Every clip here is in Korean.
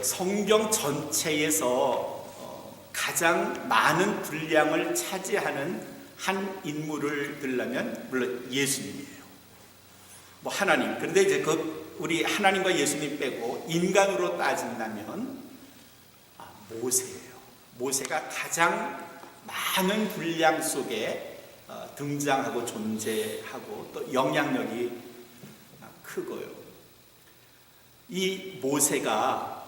성경 전체에서 가장 많은 분량을 차지하는 한 인물을 들려면 물론 예수님이에요. 뭐 하나님. 그런데 이제 우리 하나님과 예수님 빼고 인간으로 따진다면 모세예요. 모세가 가장 많은 분량 속에 등장하고 존재하고 또 영향력이 크고요. 이 모세가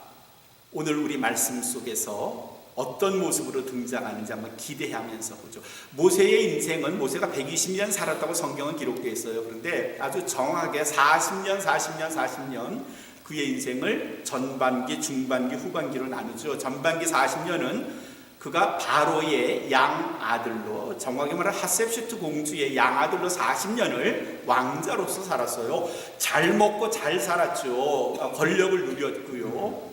오늘 우리 말씀 속에서 어떤 모습으로 등장하는지 한번 기대하면서 보죠. 모세의 인생은 모세가 120년 살았다고 성경은 기록되어 있어요. 그런데 아주 정확하게 40년 그의 인생을 전반기, 중반기, 후반기로 나누죠. 전반기 40년은 그가 바로의 양아들로, 정확히 말하면 하셉슈트 공주의 양아들로 40년을 왕자로서 살았어요. 잘 먹고 잘 살았죠. 권력을 누렸고요.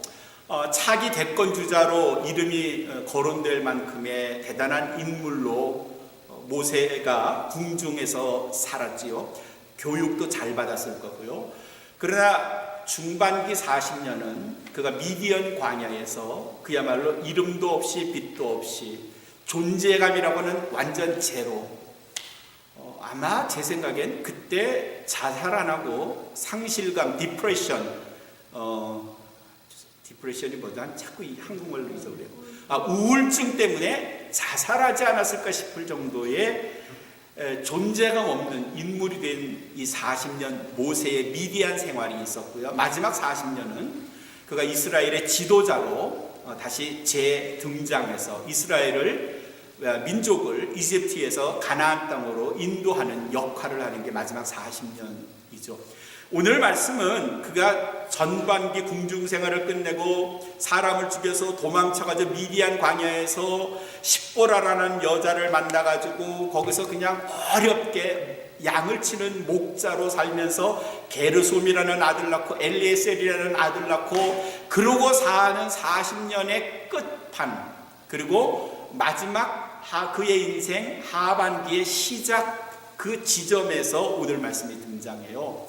차기 대권주자로 이름이 거론될 만큼의 대단한 인물로 모세가 궁중에서 살았지요. 교육도 잘 받았을 거고요. 그러나 중반기 40년은 그가 미디안 광야에서 그야말로 이름도 없이 빛도 없이 존재감이라고는 완전 제로. 아마 제 생각엔 그때 자살 안 하고 상실감, 디프레션이 뭐다? 자꾸 이 한국말로 잊어버려요. 우울증 때문에 자살하지 않았을까 싶을 정도의 존재감 없는 인물이 된 이 40년 모세의 미디안 생활이 있었고요. 마지막 40년은 그가 이스라엘의 지도자로 다시 재등장해서 이스라엘을, 민족을 이집트에서 가나안 땅으로 인도하는 역할을 하는 게 마지막 40년이죠. 오늘 말씀은 그가 전반기 궁중 생활을 끝내고 사람을 죽여서 도망쳐가지고 미디안 광야에서 십보라라는 여자를 만나가지고 거기서 그냥 어렵게 양을 치는 목자로 살면서 게르솜이라는 아들 낳고 엘리에셀이라는 아들 낳고 그러고 사는 40년의 끝판, 그리고 마지막 그의 인생 하반기의 시작, 그 지점에서 오늘 말씀이 등장해요.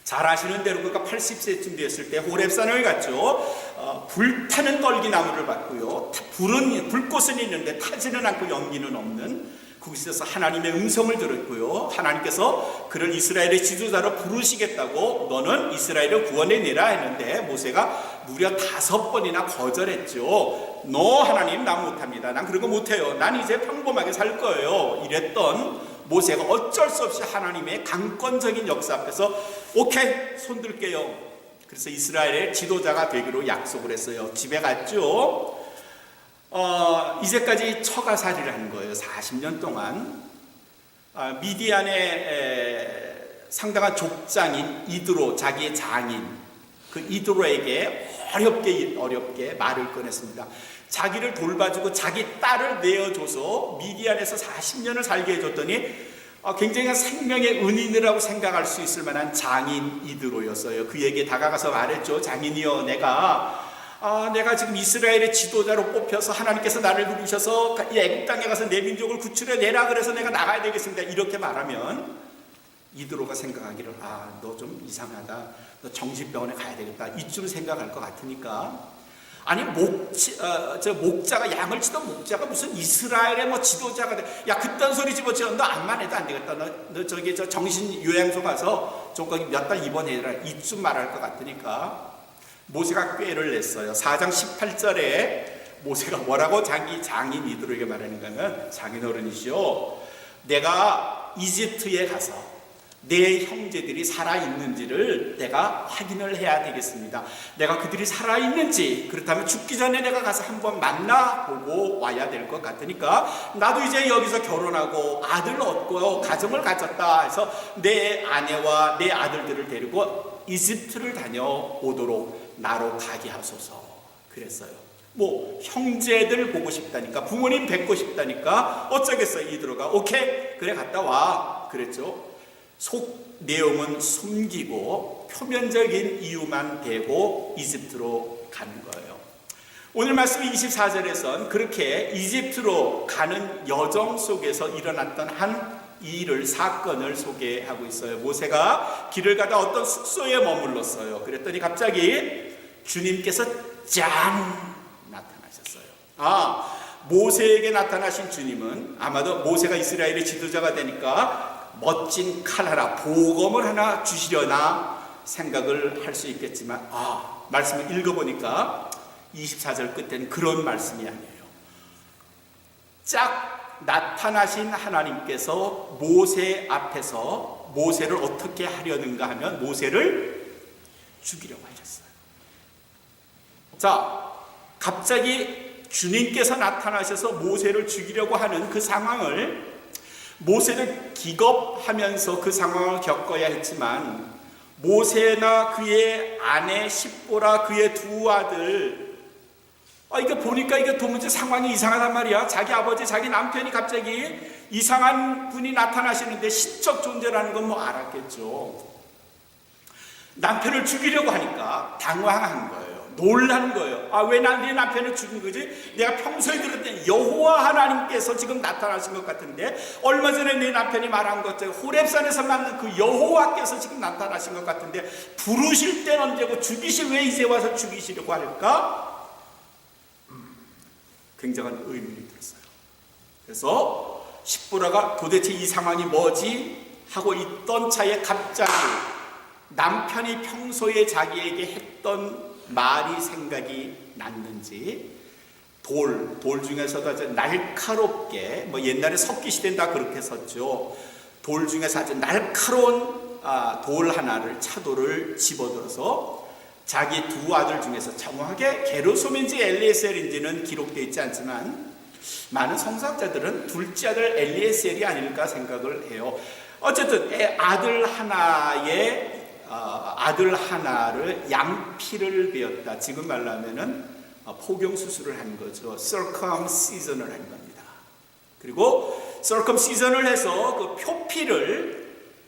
잘 아시는 대로 그가 80세쯤 되었을 때 호렙산을 갔죠. 불타는 떨기나무를 봤고요. 불꽃은 있는데 타지는 않고 연기는 없는 그곳에서 하나님의 음성을 들었고요. 하나님께서 그를 이스라엘의 지도자로 부르시겠다고 너는 이스라엘을 구원해내라 했는데 모세가 무려 5번이나 거절했죠. 너 하나님 나 못합니다. 난 그런 거 못해요. 난 이제 평범하게 살 거예요. 이랬던 모세가 어쩔 수 없이 하나님의 강권적인 역사 앞에서 오케이 손들게요. 그래서 이스라엘의 지도자가 되기로 약속을 했어요. 집에 갔죠. 이제까지 처가살이를 한 거예요. 40년 동안 미디안의 상당한 족장인 이드로, 자기의 장인 그 이드로에게 어렵게 말을 꺼냈습니다. 자기를 돌봐주고 자기 딸을 내어줘서 미디안에서 40년을 살게 해줬더니 굉장히 생명의 은인이라고 생각할 수 있을 만한 장인 이드로였어요. 그에게 다가가서 말했죠. 장인이여, 내가 지금 이스라엘의 지도자로 뽑혀서 하나님께서 나를 부르셔서 애굽 땅에 가서 내 민족을 구출해내라 그래서 내가 나가야 되겠습니다. 이렇게 말하면 이드로가 생각하기를 너 좀 이상하다. 너 정신병원에 가야 되겠다. 이쯤 생각할 것 같으니까 아니 목자가 양을 치던 목자가 무슨 이스라엘의 뭐 지도자가 돼. 야 그딴 소리 집어치워. 너 암만 해도 안 되겠다. 너 저기 정신 요양소 가서 좀 거기 몇 달 입원해라. 이쯤 말할 것 같으니까 모세가 꾀를 냈어요. 4장 18절에 모세가 뭐라고 자기 장인 이드로에게 말하는가 하면 장인 어른이시오. 내가 이집트에 가서 내 형제들이 살아있는지를 내가 확인을 해야 되겠습니다. 내가 그들이 살아있는지, 그렇다면 죽기 전에 내가 가서 한번 만나보고 와야 될 것 같으니까 나도 이제 여기서 결혼하고 아들 얻고 가정을 가졌다 해서 내 아내와 내 아들들을 데리고 이집트를 다녀오도록 나로 가게 하소서 그랬어요. 뭐 형제들 보고 싶다니까, 부모님 뵙고 싶다니까 어쩌겠어요. 이드로가 오케이 그래 갔다 와 그랬죠. 속 내용은 숨기고 표면적인 이유만 대고 이집트로 가는 거예요. 오늘 말씀 24절에선 그렇게 이집트로 가는 여정 속에서 일어났던 한 사건을 소개하고 있어요. 모세가 길을 가다 어떤 숙소에 머물렀어요. 그랬더니 갑자기 주님께서 짠 나타나셨어요. 모세에게 나타나신 주님은 아마도 모세가 이스라엘의 지도자가 되니까 멋진 칼 하나, 보검을 하나 주시려나 생각을 할 수 있겠지만 말씀을 읽어보니까 24절 끝에는 그런 말씀이 아니에요. 짝 나타나신 하나님께서 모세 앞에서 모세를 어떻게 하려는가 하면 모세를 죽이려고 하셨어요. 자, 갑자기 주님께서 나타나셔서 모세를 죽이려고 하는 그 상황을 모세를 기겁하면서 그 상황을 겪어야 했지만 모세나 그의 아내 십보라 그의 두 아들 이거 보니까 이게 도무지 상황이 이상하단 말이야. 자기 아버지 자기 남편이 갑자기 이상한 분이 나타나시는데 신적 존재라는 건 뭐 알았겠죠. 남편을 죽이려고 하니까 당황한 거예요. 놀란 거예요. 왜 내 남편을 죽인 거지? 내가 평소에 들었던 여호와 하나님께서 지금 나타나신 것 같은데 얼마 전에 내 남편이 말한 것처럼 호렙산에서 만난 그 여호와께서 지금 나타나신 것 같은데 부르실 때는 언제고 죽이실 왜 이제 와서 죽이시려고 할까? 굉장한 의문이 들었어요. 그래서 십보라가 도대체 이 상황이 뭐지? 하고 있던 차에 갑자기 남편이 평소에 자기에게 했던 말이 생각이 났는지 돌 중에서도 아주 날카롭게 옛날에 석기시대는 다 그렇게 썼죠. 돌 중에서 아주 날카로운 돌 하나를 차돌을 집어들어서 자기 두 아들 중에서 정확하게 게르솜인지 엘리에셀인지는 기록되어 있지 않지만 많은 성서학자들은 둘째 아들 엘리에셀이 아닐까 생각을 해요. 어쨌든 아들 하나를 양피를 베었다. 지금 말로 하면은 포경 수술을 한 거죠. circumcision을 한 겁니다. 그리고 circumcision을 해서 그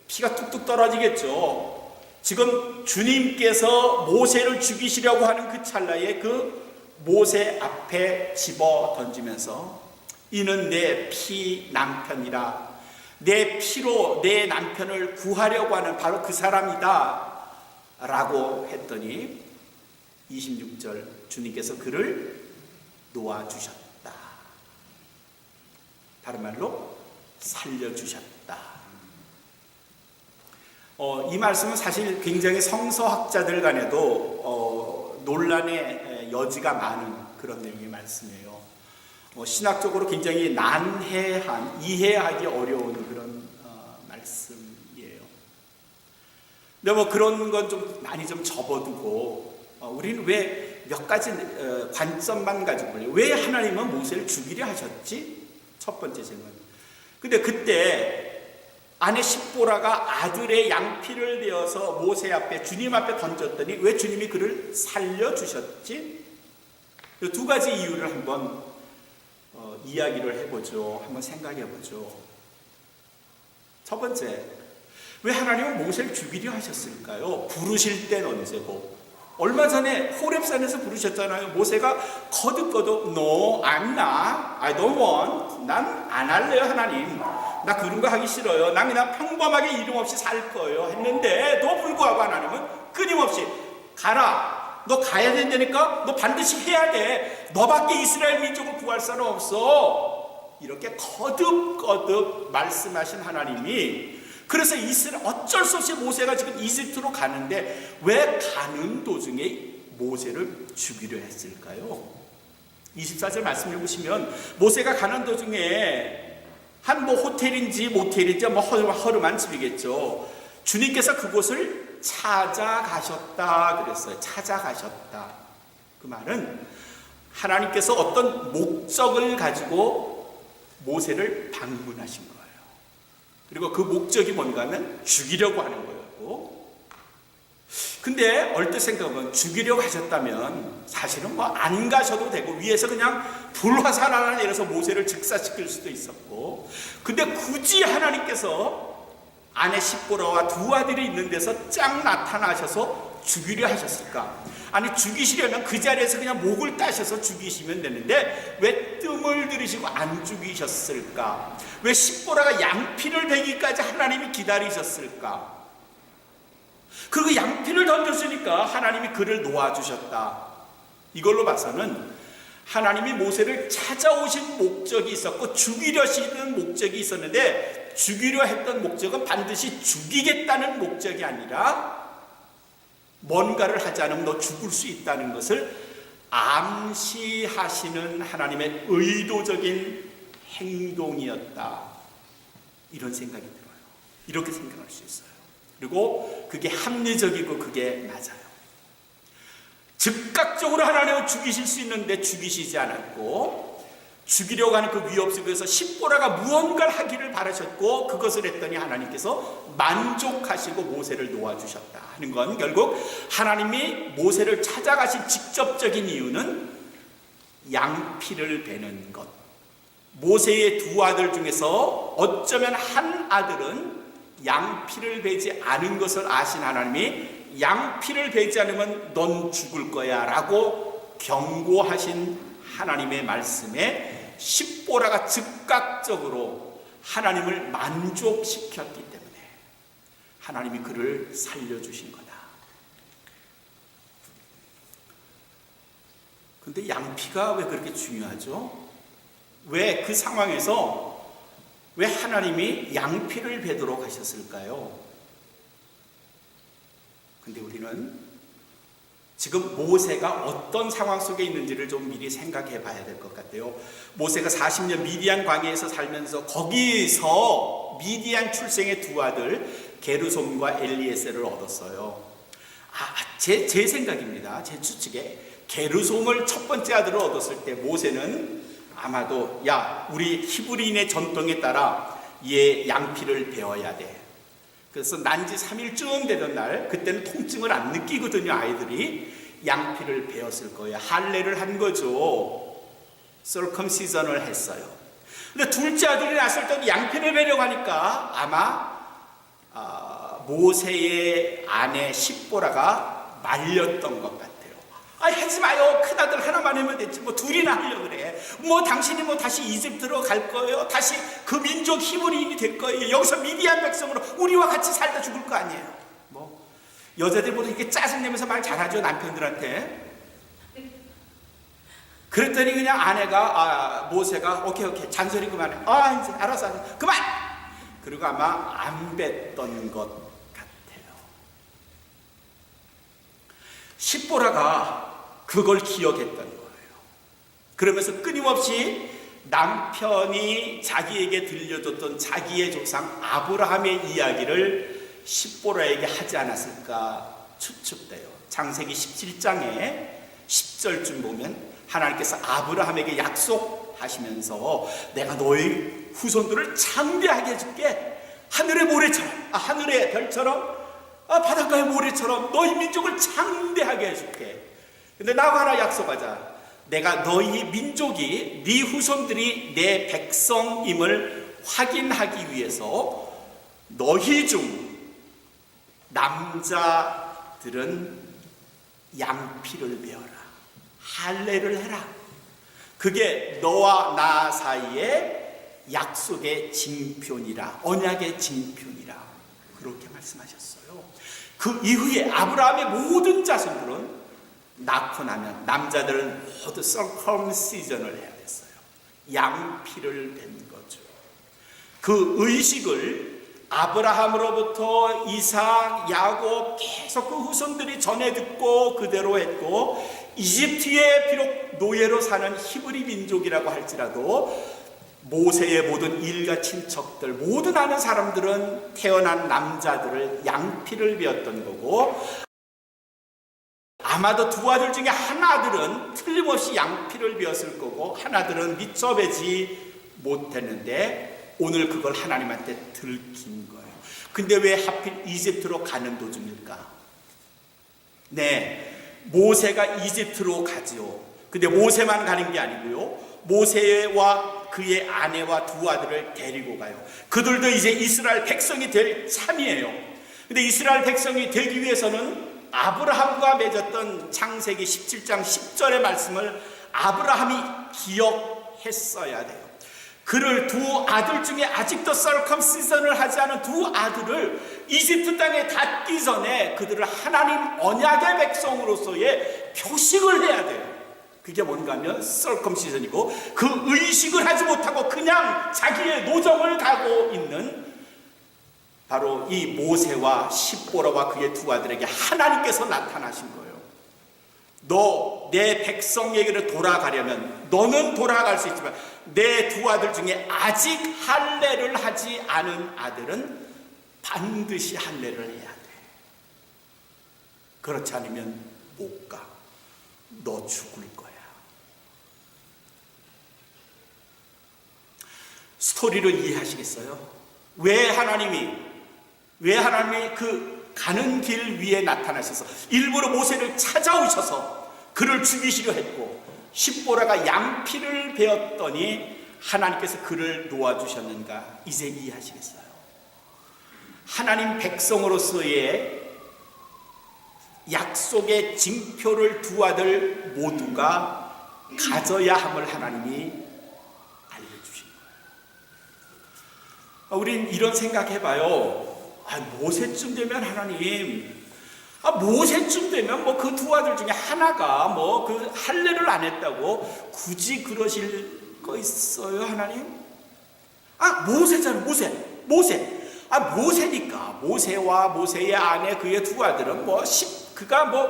피가 뚝뚝 떨어지겠죠. 지금 주님께서 모세를 죽이시려고 하는 그 찰나에 그 모세 앞에 집어 던지면서 이는 내 피 남편이라. 내 피로 내 남편을 구하려고 하는 바로 그 사람이다 라고 했더니 26절 주님께서 그를 놓아주셨다. 다른 말로 살려주셨다. 이 말씀은 사실 굉장히 성서학자들 간에도 논란의 여지가 많은 그런 내용의 말씀이에요. 신학적으로 굉장히 난해한, 이해하기 어려운 그런 말씀이에요. 근데 그런 건 좀 많이 좀 접어두고 우리는 왜 몇 가지 관점만 가지고 볼래요. 왜 하나님은 모세를 죽이려 하셨지? 첫 번째 질문. 근데 그때 아내 십보라가 아들의 양피를 베어서 모세 앞에 주님 앞에 던졌더니 왜 주님이 그를 살려주셨지? 이 두 가지 이유를 한번 이야기를 해보죠. 한번 생각해보죠. 첫 번째, 왜 하나님은 모세를 죽이려 하셨을까요? 부르실 땐 언제고? 얼마 전에 호렙산에서 부르셨잖아요. 모세가 거듭거듭 No, I'm not. I don't want. 난 안 할래요 하나님. 나 그런 거 하기 싫어요. 난 그냥 평범하게 이름 없이 살 거예요 했는데도 불구하고 하나님은 끊임없이 가라. 너 가야 된다니까? 너 반드시 해야 돼. 너밖에 이스라엘 민족을 구할 사람 없어. 이렇게 거듭거듭 말씀하신 하나님이 그래서 어쩔 수 없이 모세가 지금 이집트로 가는데 왜 가는 도중에 모세를 죽이려 했을까요? 24절 말씀해 보시면 모세가 가는 도중에 한 호텔인지 모텔인지 허름한 집이겠죠. 주님께서 그곳을 찾아가셨다 그랬어요. 찾아가셨다. 그 말은 하나님께서 어떤 목적을 가지고 모세를 방문하신 거예요. 그리고 그 목적이 뭔가 하면 죽이려고 하는 거였고, 근데 얼핏 생각하면 죽이려고 하셨다면 사실은 안 가셔도 되고 위에서 그냥 불화살 하나 내려서 모세를 즉사시킬 수도 있었고, 근데 굳이 하나님께서 아내 십보라와 두 아들이 있는 데서 쫙 나타나셔서 죽이려 하셨을까? 아니 죽이시려면 그 자리에서 그냥 목을 따셔서 죽이시면 되는데 왜 뜸을 들이시고 안 죽이셨을까? 왜 십보라가 양피를 베기까지 하나님이 기다리셨을까? 그리고 양피를 던졌으니까 하나님이 그를 놓아주셨다. 이걸로 봐서는 하나님이 모세를 찾아오신 목적이 있었고 죽이려 하시는 목적이 있었는데, 죽이려 했던 목적은 반드시 죽이겠다는 목적이 아니라 뭔가를 하지 않으면 너 죽을 수 있다는 것을 암시하시는 하나님의 의도적인 행동이었다. 이런 생각이 들어요. 이렇게 생각할 수 있어요. 그리고 그게 합리적이고 그게 맞아요. 즉각적으로 하나님은 죽이실 수 있는데 죽이시지 않았고, 죽이려고 하는 그 위협 속에서 십보라가 무언가를 하기를 바라셨고, 그것을 했더니 하나님께서 만족하시고 모세를 놓아주셨다 하는 건, 결국 하나님이 모세를 찾아가신 직접적인 이유는 양피를 베는 것. 모세의 두 아들 중에서 어쩌면 한 아들은 양피를 베지 않은 것을 아신 하나님이 양피를 베지 않으면 넌 죽을 거야 라고 경고하신 하나님의 말씀에 십보라가 즉각적으로 하나님을 만족시켰기 때문에 하나님이 그를 살려주신 거다. 근데 양피가 왜 그렇게 중요하죠? 왜 그 상황에서 왜 하나님이 양피를 베도록 하셨을까요? 근데 우리는 지금 모세가 어떤 상황 속에 있는지를 좀 미리 생각해 봐야 될 것 같아요. 모세가 40년 미디안 광야에서 살면서 거기서 미디안 출생의 두 아들 게르솜과 엘리에셀을 얻었어요. 제 생각입니다. 제 추측에 게르솜을 첫 번째 아들을 얻었을 때 모세는 아마도 우리 히브리인의 전통에 따라 얘 양피를 베어야 돼. 그래서 난지 3일쯤 되던 날, 그때는 통증을 안 느끼거든요. 아이들이 양피를 베었을 거예요. 할례를 한 거죠. 서컴시전을 했어요. 근데 둘째 아들이 났을 때 양피를 베려고 하니까 아마 모세의 아내 십보라가 말렸던 것 같아요. 하지 마요. 큰아들 하나만 하면 됐지. 둘이나 하려고 그래. 당신이 다시 이집트로 갈 거예요. 다시 그 민족 히브리인이 될 거예요. 여기서 미디안 백성으로 우리와 같이 살다 죽을 거 아니에요. 여자들보다 이렇게 짜증내면서 말 잘하죠. 남편들한테. 그랬더니 그냥 아내가 모세가 오케이 잔소리 그만해. 이제 알았어 그만. 그리고 아마 안 뱉던 것 같아요. 십보라가 그걸 기억했던 거예요. 그러면서 끊임없이 남편이 자기에게 들려줬던 자기의 조상 아브라함의 이야기를 십보라에게 하지 않았을까 추측돼요. 창세기 17장에 10절쯤 보면 하나님께서 아브라함에게 약속하시면서 내가 너의 후손들을 창대하게 해줄게. 하늘의 모래처럼, 하늘의 별처럼, 바닷가의 모래처럼 너희 민족을 창대하게 해줄게. 근데 나와 하나 약속하자. 내가 너희 민족이, 네 후손들이 내 백성임을 확인하기 위해서 너희 중 남자들은 양피를 베어라. 할례를 해라. 그게 너와 나 사이의 약속의 징표니라. 언약의 징표니라. 그렇게 말씀하셨어요. 그 이후에 아브라함의 모든 자손들은 낳고 나면 남자들은 모두 서컴시전을 해야 됐어요. 양피를 벤 거죠. 그 의식을 아브라함으로부터 이삭, 야곱 계속 그 후손들이 전해 듣고 그대로 했고, 이집트에 비록 노예로 사는 히브리 민족이라고 할지라도 모세의 모든 일가 친척들, 모든 아는 사람들은 태어난 남자들을 양피를 베었던 거고, 아마도 두 아들 중에 한 아들은 틀림없이 양피를 베었을 거고 한 아들은 미처 베지 못했는데 오늘 그걸 하나님한테 들킨 거예요. 근데 왜 하필 이집트로 가는 도중일까? 모세가 이집트로 가지요. 근데 모세만 가는 게 아니고요, 모세와 그의 아내와 두 아들을 데리고 가요. 그들도 이제 이스라엘 백성이 될 참이에요. 근데 이스라엘 백성이 되기 위해서는 아브라함과 맺었던 창세기 17장 10절의 말씀을 아브라함이 기억했어야 돼요. 그를 두 아들 중에 아직도 서컴시전을 하지 않은 두 아들을 이집트 땅에 닿기 전에 그들을 하나님 언약의 백성으로서의 표식을 해야 돼요. 그게 뭔가 하면 서컴시전이고, 그 의식을 하지 못하고 그냥 자기의 노정을 가고 있는 바로 이 모세와 십보라와 그의 두 아들에게 하나님께서 나타나신 거예요. 너 내 백성에게로 돌아가려면, 너는 돌아갈 수 있지만 내 두 아들 중에 아직 할례를 하지 않은 아들은 반드시 할례를 해야 돼. 그렇지 않으면 못 가. 너 죽을 거야. 스토리를 이해하시겠어요? 왜 하나님이 그 가는 길 위에 나타나셔서 일부러 모세를 찾아오셔서 그를 죽이시려 했고, 십보라가 양피를 베었더니 하나님께서 그를 놓아주셨는가? 이제 이해하시겠어요? 하나님 백성으로서의 약속의 징표를 두 아들 모두가 가져야 함을 하나님이 알려주신 거예요. 우린 이런 생각해봐요. 모세쯤 되면 하나님, 모세쯤 되면 뭐 그 두 아들 중에 하나가 뭐 그 할례를 안 했다고 굳이 그러실 거 있어요, 하나님? 모세잖아, 모세. 모세니까 모세와 모세의 아내 그의 두 아들은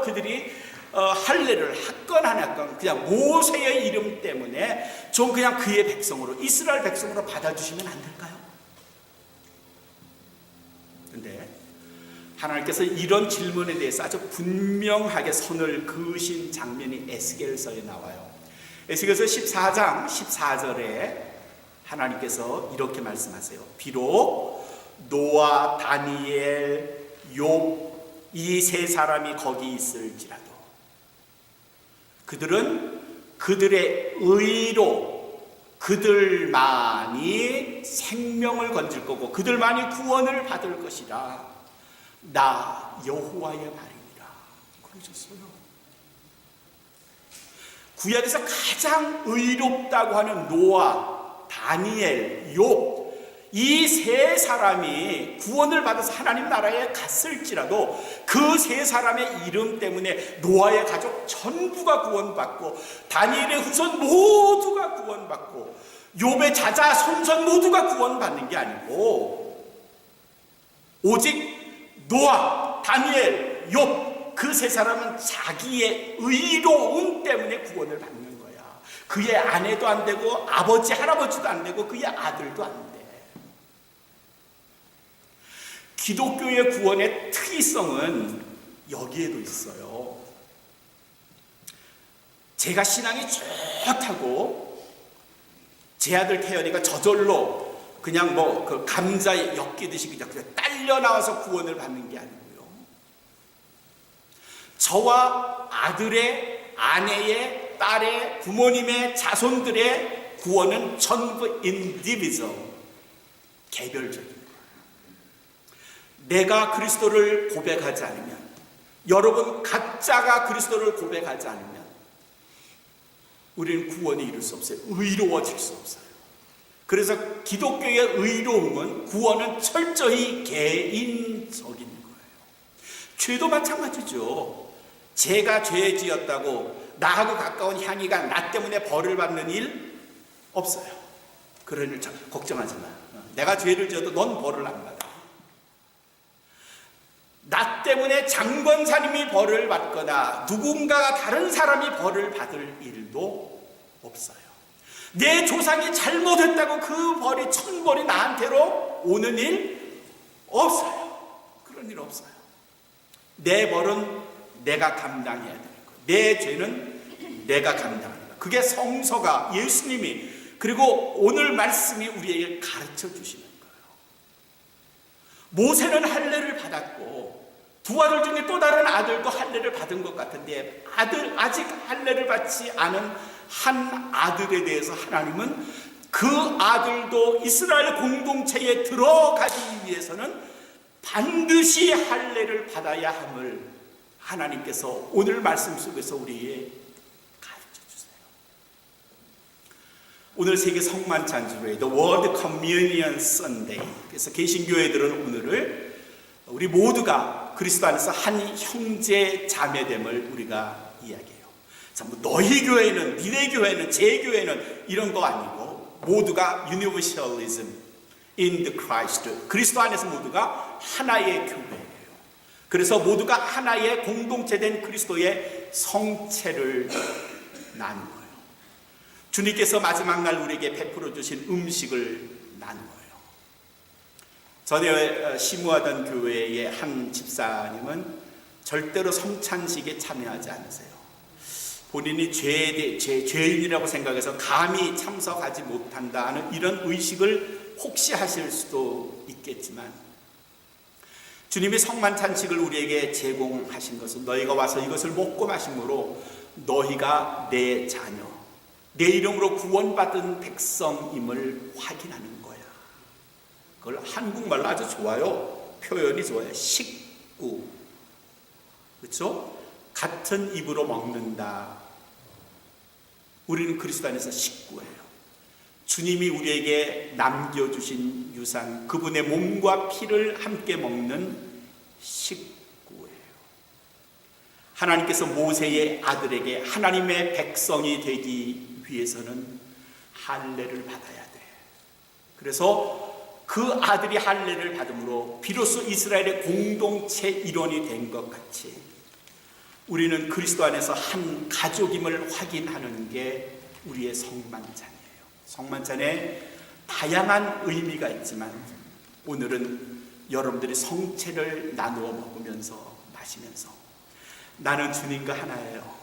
그들이 할례를 했건 안 했건 그냥 모세의 이름 때문에 좀 그냥 그의 백성으로, 이스라엘 백성으로 받아주시면 안 될까요? 근데 하나님께서 이런 질문에 대해서 아주 분명하게 선을 그으신 장면이 에스겔서에 나와요. 에스겔서 14장 14절에 하나님께서 이렇게 말씀하세요. 비록 노아, 다니엘, 욥 이 세 사람이 거기 있을지라도 그들은 그들의 의로 그들만이 생명을 건질 거고 그들만이 구원을 받을 것이라. 나 여호와의 말이니라 그러셨어요. 구약에서 가장 의롭다고 하는 노아, 다니엘, 욥 이 세 사람이 구원을 받아서 하나님 나라에 갔을지라도 그 세 사람의 이름 때문에 노아의 가족 전부가 구원받고, 다니엘의 후손 모두가 구원받고, 욥의 자자 손손 모두가 구원받는 게 아니고, 오직 노아, 다니엘, 욥 그 세 사람은 자기의 의로움 때문에 구원을 받는 거야. 그의 아내도 안 되고 아버지 할아버지도 안 되고 그의 아들도 안 돼. 기독교의 구원의 특이성은 여기에도 있어요. 제가 신앙이 좋다고 제 아들 태연이가 저절로 그냥 그 감자에 엮이듯이 그냥 딸려 나와서 구원을 받는 게 아니고요. 저와 아들의, 아내의, 딸의, 부모님의 자손들의 구원은 전부 인디비주얼, 개별적인 거예요. 내가 그리스도를 고백하지 않으면, 여러분 각자가 그리스도를 고백하지 않으면 우리는 구원에 이룰 수 없어요. 의로워질 수 없어요. 그래서 기독교의 의로움은, 구원은 철저히 개인적인 거예요. 죄도 마찬가지죠. 제가 죄 지었다고 나하고 가까운 향이가 나 때문에 벌을 받는 일 없어요. 그런 일 걱정하지 마. 내가 죄를 지어도 넌 벌을 안 받아. 나 때문에 장권사님이 벌을 받거나 누군가가 다른 사람이 벌을 받을 일도 없어요. 내 조상이 잘못했다고 그 벌이, 천벌이 나한테로 오는 일 없어요. 그런 일 없어요. 내 벌은 내가 감당해야 되는 거예요. 내 죄는 내가 감당하는 거예요. 그게 성서가, 예수님이, 그리고 오늘 말씀이 우리에게 가르쳐 주시는 거예요. 모세는 할례를 받았고 두 아들 중에 또 다른 아들도 할례를 받은 것 같은데, 아직 할례를 받지 않은 한 아들에 대해서 하나님은 그 아들도 이스라엘 공동체에 들어가기 위해서는 반드시 할례를 받아야 함을 하나님께서 오늘 말씀 속에서 우리에게 가르쳐 주세요. 오늘 세계 성만찬주일, The World Communion Sunday. 그래서 개신교회들은 오늘을 우리 모두가 그리스도 안에서 한 형제 자매됨을 우리가 이야기해요. 뭐 너희 교회는, 니네 교회는, 제 교회는 이런 거 아니고 모두가 Universalism in the Christ. 그리스도 안에서 모두가 하나의 교회예요. 그래서 모두가 하나의 공동체된 그리스도의 성체를 나눈 거예요. 주님께서 마지막 날 우리에게 베풀어 주신 음식을 나눈 거예요. 전에 시무하던 교회의 한 집사님은 절대로 성찬식에 참여하지 않으세요. 본인이 죄인이라고 생각해서 감히 참석하지 못한다 하는 이런 의식을 혹시 하실 수도 있겠지만, 주님이 성만찬식을 우리에게 제공하신 것은 너희가 와서 이것을 먹고 마심으로 너희가 내 자녀, 내 이름으로 구원받은 백성임을 확인하는 거야. 그걸 한국말로 아주 좋아요. 표현이 좋아요. 식구. 그렇죠? 같은 입으로 먹는다. 우리는 그리스도 안에서 식구예요. 주님이 우리에게 남겨주신 유산, 그분의 몸과 피를 함께 먹는 식구예요. 하나님께서 모세의 아들에게 하나님의 백성이 되기 위해서는 할례를 받아야 돼. 그래서 그 아들이 할례를 받음으로 비로소 이스라엘의 공동체 일원이 된 것 같이 우리는 그리스도 안에서 한 가족임을 확인하는 게 우리의 성만찬이에요. 성만찬에 다양한 의미가 있지만 오늘은 여러분들이 성체를 나누어 먹으면서 마시면서 나는 주님과 하나예요.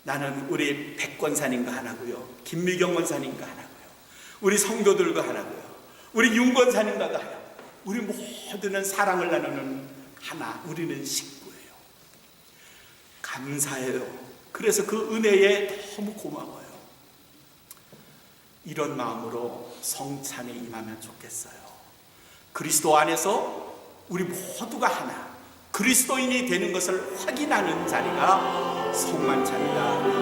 나는 우리 백권사님과 하나고요. 김미경 권사님과 하나고요. 우리 성도들과 하나고요. 우리 윤권사님과도 하나. 우리 모두는 사랑을 나누는 하나. 우리는 식구예요. 감사해요. 그래서 그 은혜에 너무 고마워요. 이런 마음으로 성찬에 임하면 좋겠어요. 그리스도 안에서 우리 모두가 하나, 그리스도인이 되는 것을 확인하는 자리가 성만찬이다.